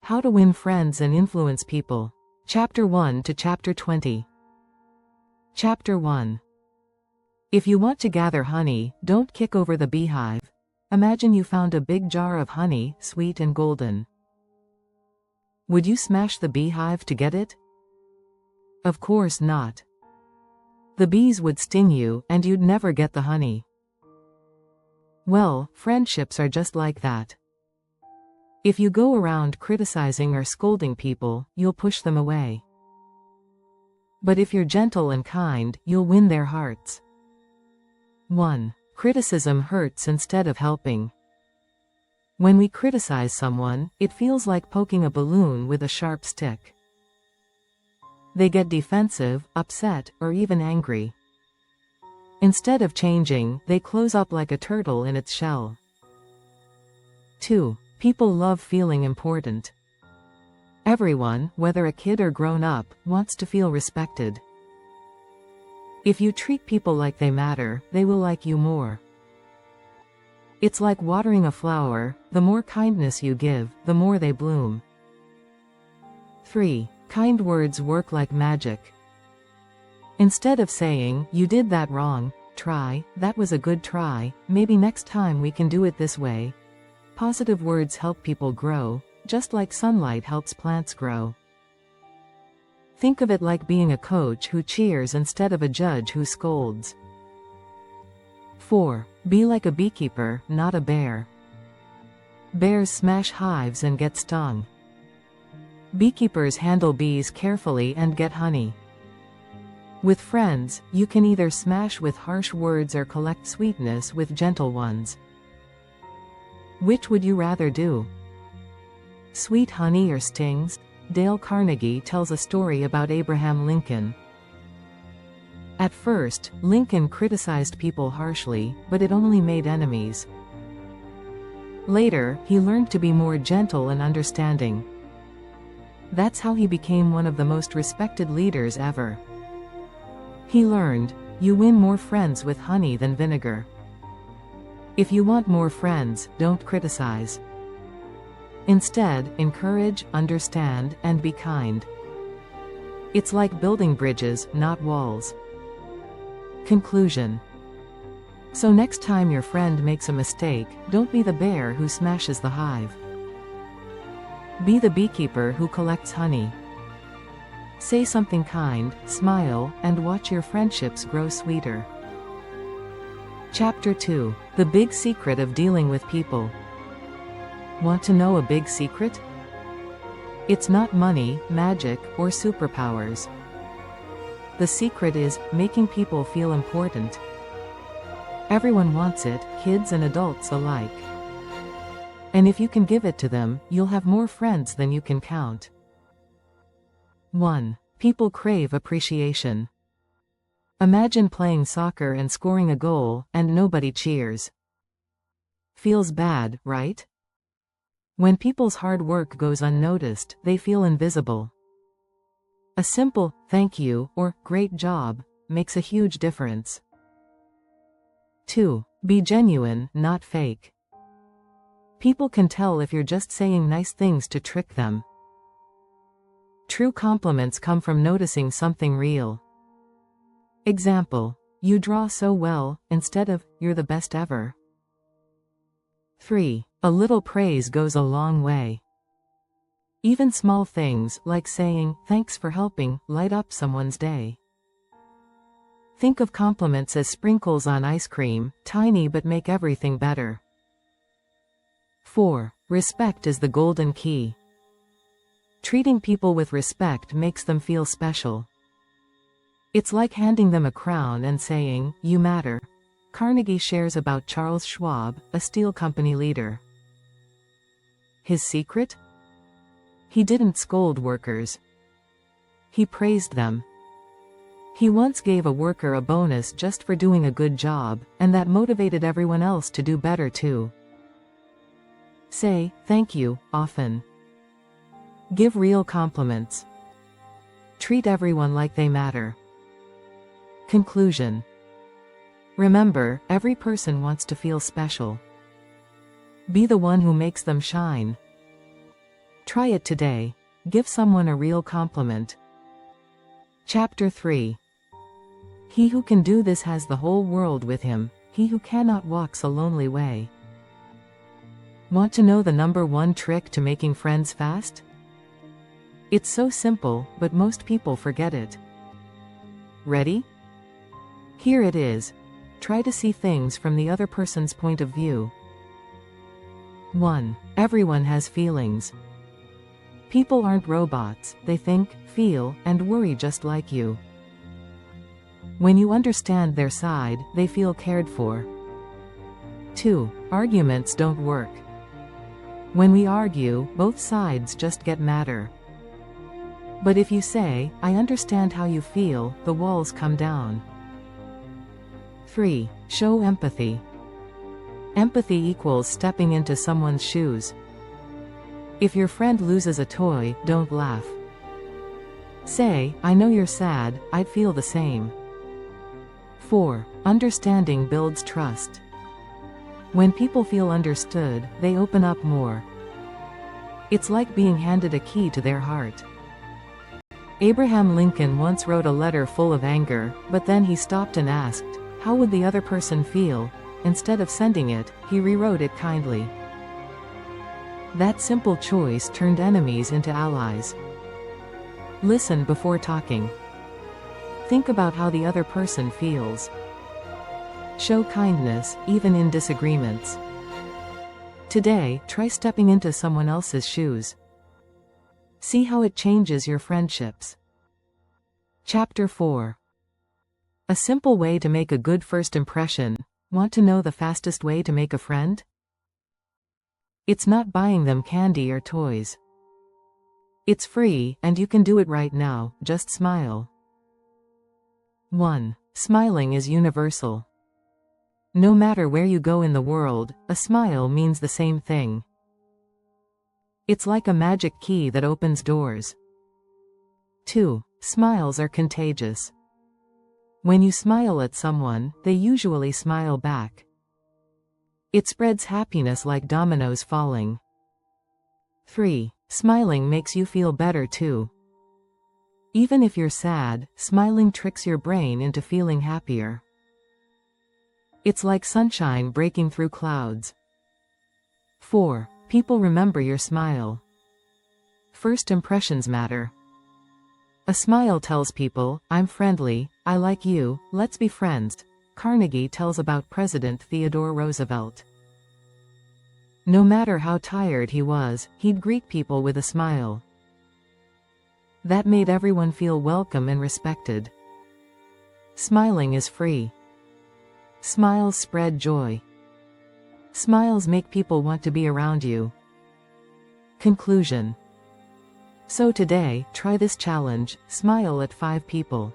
How to Win Friends and Influence People. Chapter 1 to Chapter 20. Chapter 1. If you want to gather honey, don't kick over the beehive. Imagine you found a big jar of honey, sweet and golden. Would you smash the beehive to get it? Of course not. The bees would sting you, and you'd never get the honey. Well, friendships are just like that. If you go around criticizing or scolding people, you'll push them away. But if you're gentle and kind, you'll win their hearts. 1. Criticism hurts instead of helping. When we criticize someone, it feels like poking a balloon with a sharp stick. They get defensive, upset, or even angry. Instead of changing, they close up like a turtle in its shell. 2. People love feeling important. Everyone, whether a kid or grown up, wants to feel respected. If you treat people like they matter, they will like you more. It's like watering a flower, the more kindness you give, the more they bloom. 3. Kind words work like magic. Instead of saying, "You did that wrong," try, "That was a good try, maybe next time we can do it this way." Positive words help people grow, just like sunlight helps plants grow. Think of it like being a coach who cheers instead of a judge who scolds. 4. Be like a beekeeper, not a bear. Bears smash hives and get stung. Beekeepers handle bees carefully and get honey. With friends, you can either smash with harsh words or collect sweetness with gentle ones. Which would you rather do? Sweet honey or stings? Dale Carnegie tells a story about Abraham Lincoln. At first, Lincoln criticized people harshly, but it only made enemies. Later, he learned to be more gentle and understanding. That's how he became one of the most respected leaders ever. He learned, you win more friends with honey than vinegar. If you want more friends, don't criticize. Instead, encourage, understand, and be kind. It's like building bridges, not walls. Conclusion. So next time your friend makes a mistake, don't be the bear who smashes the hive. Be the beekeeper who collects honey. Say something kind, smile, and watch your friendships grow sweeter. Chapter 2. The Big Secret of Dealing with People. Want to know a big secret? It's not money, magic, or superpowers. The secret is making people feel important. Everyone wants it, kids and adults alike. And if you can give it to them, you'll have more friends than you can count. 1. People crave appreciation. Imagine playing soccer and scoring a goal, and nobody cheers. Feels bad, right? When people's hard work goes unnoticed, they feel invisible. A simple, "thank you," or "great job," makes a huge difference. 2. Be genuine, not fake. People can tell if you're just saying nice things to trick them. True compliments come from noticing something real. Example, "You draw so well," instead of, "You're the best ever." 3. A little praise goes a long way. Even small things, like saying, "Thanks for helping," light up someone's day. Think of compliments as sprinkles on ice cream, tiny but make everything better. 4. Respect is the golden key. Treating people with respect makes them feel special. It's like handing them a crown and saying, "You matter." Carnegie shares about Charles Schwab, a steel company leader. His secret? He didn't scold workers. He praised them. He once gave a worker a bonus just for doing a good job, and that motivated everyone else to do better too. Say, "Thank you," often. Give real compliments. Treat everyone like they matter. Conclusion. Remember, every person wants to feel special. Be the one who makes them shine. Try it today. Give someone a real compliment. Chapter 3. He who can do this has the whole world with him. He who cannot walks a lonely way. Want to know the number one trick to making friends fast? It's so simple, but most people forget it. Ready? Here it is. Try to see things from the other person's point of view. 1. Everyone has feelings. People aren't robots, they think, feel, and worry just like you. When you understand their side, they feel cared for. 2. Arguments don't work. When we argue, both sides just get madder. But if you say, I understand how you feel, the walls come down. 3. Show empathy. Empathy equals stepping into someone's shoes. If your friend loses a toy, don't laugh. Say, I know you're sad, I'd feel the same. 4. Understanding builds trust. When people feel understood, they open up more. It's like being handed a key to their heart. Abraham Lincoln once wrote a letter full of anger, but then he stopped and asked, how would the other person feel? Instead of sending it, he rewrote it kindly. That simple choice turned enemies into allies. Listen before talking. Think about how the other person feels. Show kindness, even in disagreements. Today, try stepping into someone else's shoes. See how it changes your friendships. Chapter 4. A simple way to make a good first impression. Want to know the fastest way to make a friend? It's not buying them candy or toys. It's free, and you can do it right now, just smile. 1. Smiling is universal. No matter where you go in the world, a smile means the same thing. It's like a magic key that opens doors. 2. Smiles are contagious. When you smile at someone, they usually smile back. It spreads happiness like dominoes falling. 3. Smiling makes you feel better too. Even if you're sad, smiling tricks your brain into feeling happier. It's like sunshine breaking through clouds. 4. People remember your smile. First impressions matter. A smile tells people, I'm friendly, I like you, let's be friends. Carnegie tells about President Theodore Roosevelt. No matter how tired he was, he'd greet people with a smile. That made everyone feel welcome and respected. Smiling is free. Smiles spread joy. Smiles make people want to be around you. Conclusion. So today, try this challenge, smile at 5 people.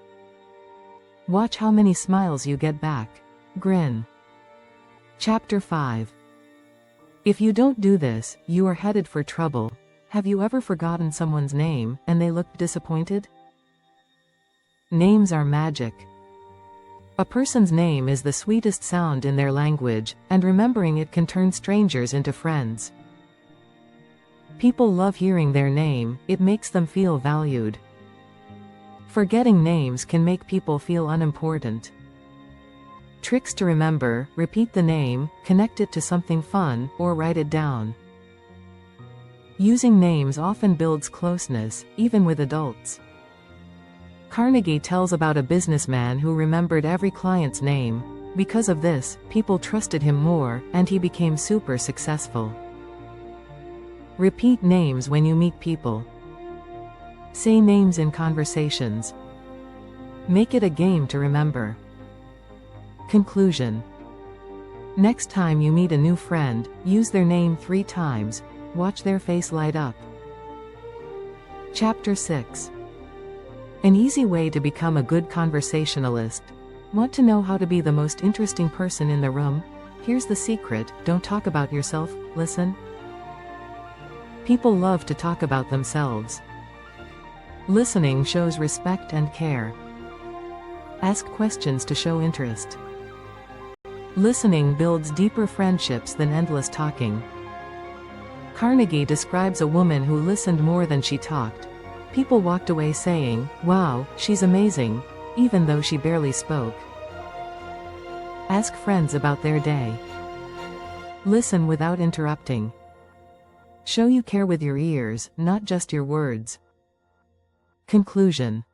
Watch how many smiles you get back. Grin. Chapter 5. If you don't do this, you are headed for trouble. Have you ever forgotten someone's name, and they looked disappointed? Names are magic. A person's name is the sweetest sound in their language, and remembering it can turn strangers into friends. People love hearing their name, it makes them feel valued. Forgetting names can make people feel unimportant. Tricks to remember: repeat the name, connect it to something fun, or write it down. Using names often builds closeness, even with adults. Carnegie tells about a businessman who remembered every client's name. Because of this, people trusted him more, and he became super successful. Repeat names when you meet people. Say names in conversations. Make it a game to remember. Conclusion. Next time you meet a new friend, use their name 3 times. Watch their face light up. Chapter 6. An easy way to become a good conversationalist. Want to know how to be the most interesting person in the room? Here's the secret: don't talk about yourself, listen. People love to talk about themselves. Listening shows respect and care. Ask questions to show interest. Listening builds deeper friendships than endless talking. Carnegie describes a woman who listened more than she talked. People walked away saying, "Wow, she's amazing," even though she barely spoke. Ask friends about their day. Listen without interrupting. Show you care with your ears, not just your words. Conclusion.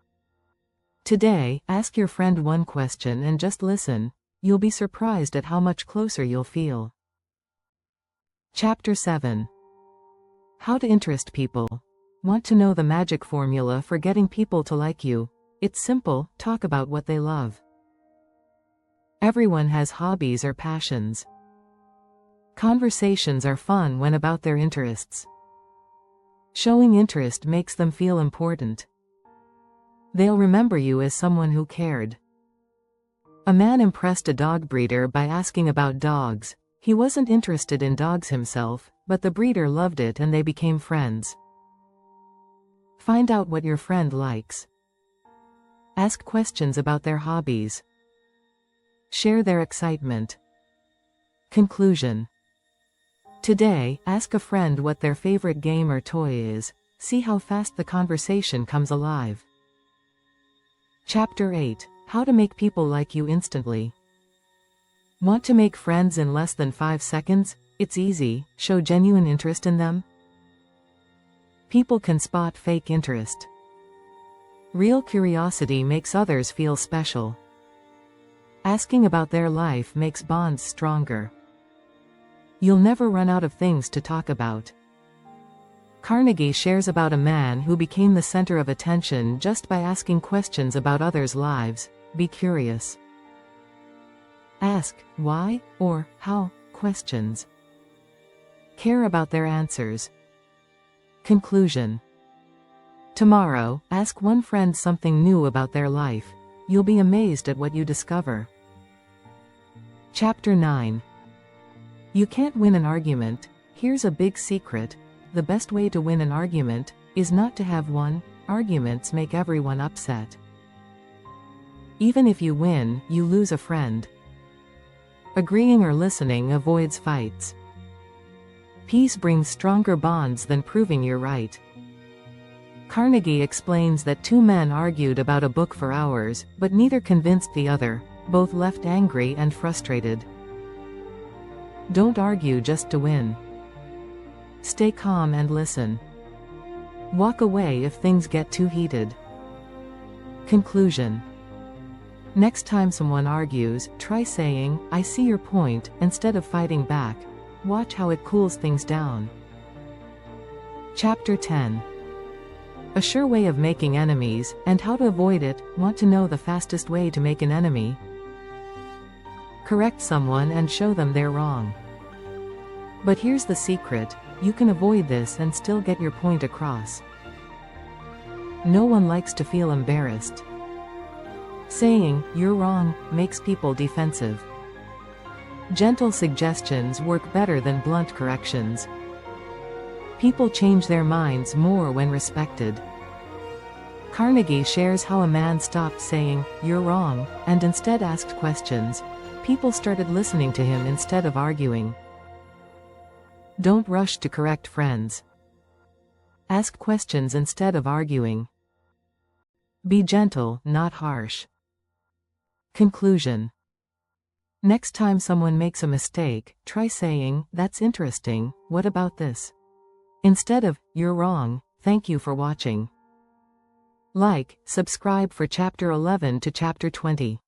Today, ask your friend one question and just listen. You'll be surprised at how much closer you'll feel. Chapter 7. How to interest people. Want to know the magic formula for getting people to like you? It's simple, talk about what they love. Everyone has hobbies or passions. Conversations are fun when about their interests. Showing interest makes them feel important. They'll remember you as someone who cared. A man impressed a dog breeder by asking about dogs. He wasn't interested in dogs himself, but the breeder loved it and they became friends. Find out what your friend likes. Ask questions about their hobbies. Share their excitement. Conclusion. Today, ask a friend what their favorite game or toy is. See how fast the conversation comes alive. Chapter 8. How to make people like you instantly. Want to make friends in less than 5 seconds? It's easy. Show genuine interest in them. People can spot fake interest. Real curiosity makes others feel special. Asking about their life makes bonds stronger. You'll never run out of things to talk about. Carnegie shares about a man who became the center of attention just by asking questions about others' lives. Be curious. Ask why or how questions. Care about their answers. Conclusion. Tomorrow, ask one friend something new about their life. You'll be amazed at what you discover. Chapter 9. You can't win an argument. Here's a big secret. The best way to win an argument is not to have one. Arguments make everyone upset. Even if you win, you lose a friend. Agreeing or listening avoids fights. Peace brings stronger bonds than proving you're right. Carnegie explains that two men argued about a book for hours, but neither convinced the other. Both left angry and frustrated. Don't argue just to win. Stay calm and listen. Walk away if things get too heated. Conclusion. Next time someone argues, try saying, "I see your point," instead of fighting back. Watch how it cools things down. Chapter 10. A sure way of making enemies, and how to avoid it. Want to know the fastest way to make an enemy? Correct someone and show them they're wrong. But here's the secret, you can avoid this and still get your point across. No one likes to feel embarrassed. Saying, "You're wrong," makes people defensive. Gentle suggestions work better than blunt corrections. People change their minds more when respected. Carnegie shares how a man stopped saying, "You're wrong," and instead asked questions. People started listening to him instead of arguing. Don't rush to correct friends. Ask questions instead of arguing. Be gentle, not harsh. Conclusion. Next time someone makes a mistake, try saying, "That's interesting, what about this?" Instead of, "You're wrong, thank you for watching." Like, subscribe for Chapter 11 to Chapter 20.